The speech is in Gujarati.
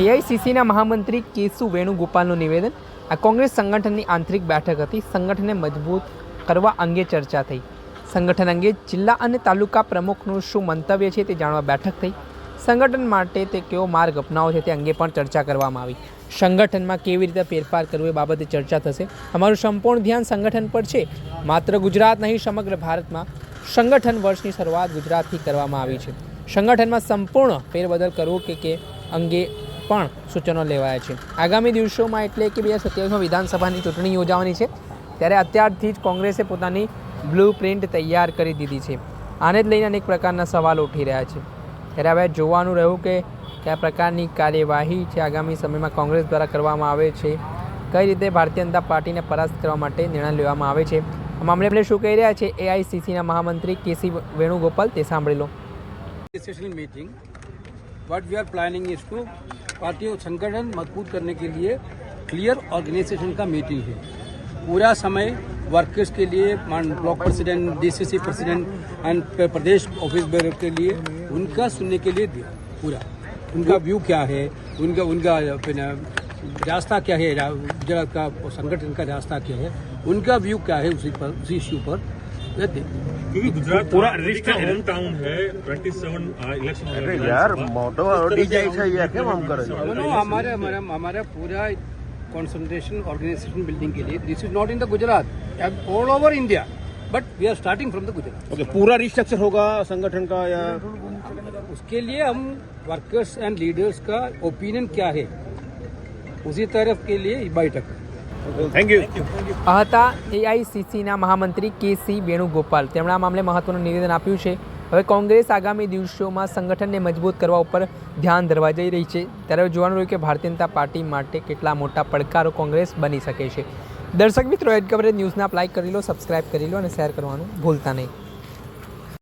એઆઈસીસીના મહામંત્રી કેસુ વેણુગોપાલનું નિવેદન। આ કોંગ્રેસ સંગઠનની આંતરિક બેઠક હતી। સંગઠનને મજબૂત કરવા અંગે ચર્ચા થઈ। સંગઠન અંગે જિલ્લા અને તાલુકા પ્રમુખનું શું મંતવ્ય છે તે જાણવા બેઠક થઈ। સંગઠન માટે તે કેવો માર્ગ અપનાવો છે તે અંગે પણ ચર્ચા કરવામાં આવી। સંગઠનમાં કેવી રીતે ફેરફાર કરવો એ બાબતે ચર્ચા થશે। અમારું સંપૂર્ણ ધ્યાન સંગઠન પર છે। માત્ર ગુજરાત નહીં, સમગ્ર ભારતમાં સંગઠન વર્ષની શરૂઆત ગુજરાતથી કરવામાં આવી છે। સંગઠનમાં સંપૂર્ણ ફેરબદલ કરવો કે અંગે પણ સૂચનો લેવાયા છે। આગામી દિવસોમાં એટલે કે 2027માં વિધાનસભાની ચૂંટણી યોજાવાની છે, ત્યારે અત્યારથી જ કોંગ્રેસે પોતાની બ્લુ પ્રિન્ટ તૈયાર કરી દીધી છે। આને જ લઈને અનેક પ્રકારના સવાલો ઉઠી રહ્યા છે। ત્યારે હવે જોવાનું રહ્યું કે કયા પ્રકારની કાર્યવાહી છે આગામી સમયમાં કોંગ્રેસ દ્વારા કરવામાં આવે છે, કઈ રીતે ભારતીય જનતા પાર્ટીને પરાસ્ત કરવા માટે નિર્ણય લેવામાં આવે છે। આ મામલે આપણે શું કહી રહ્યા છે એઆઈસીસીના મહામંત્રી કેસી વેણુગોપાલ, તે સાંભળી લો। Meeting what we are planning is to party और संगठन मजबूत करने के लिए क्लियर ऑर्गेनाइजेशन का मीटिंग है। पूरा समय वर्कर्स के लिए, block president, DCC president and प्रदेश ऑफिस बेयर के लिए उनका सुनने के लिए दिया। पूरा उनका व्यू क्या है, उनका उनका रास्ता क्या है, गुजरात का संगठन का रास्ता क्या है, उनका व्यू क्या है उसी इश्यू पर क्योंकि गुजरात पूरा होम टाउन है। 27 इलेक्शन यार मोटो डीजाई છે યાર કેમ આમ કરે છે? हमारा पूरा कंसंट्रेशन ऑर्गेनाइजेशन बिल्डिंग के लिए this is not in the Gujarat, all over India, but we are starting from the Gujarat. Okay, पूरा रिस्ट्रक्चर होगा संगठन का या उसके लिए हम वर्कर्स एंड लीडर्स का ओपिनियन क्या है उसी तरफ के लिए बैठक। Thank you. આ હતા એઆઈસીસીના મહામંત્રી કેસી વેણુગોપાલ। તેમણે આ મામલે મહત્વનું નિવેદન આપ્યું છે। હવે કોંગ્રેસ આગામી દિવસોમાં સંગઠનને મજબૂત કરવા ઉપર ધ્યાન ધરવા જઈ રહી છે, ત્યારે જોવાનું રહ્યું કે ભારતીય જનતા પાર્ટી માટે કેટલા મોટા પડકારો કોંગ્રેસ બની શકે છે। દર્શક મિત્રો, એડ કવરેજ ન્યૂઝને આપ લાઇક કરી લો, સબસ્ક્રાઇબ કરી લો અને શેર કરવાનું ભૂલતા નહીં।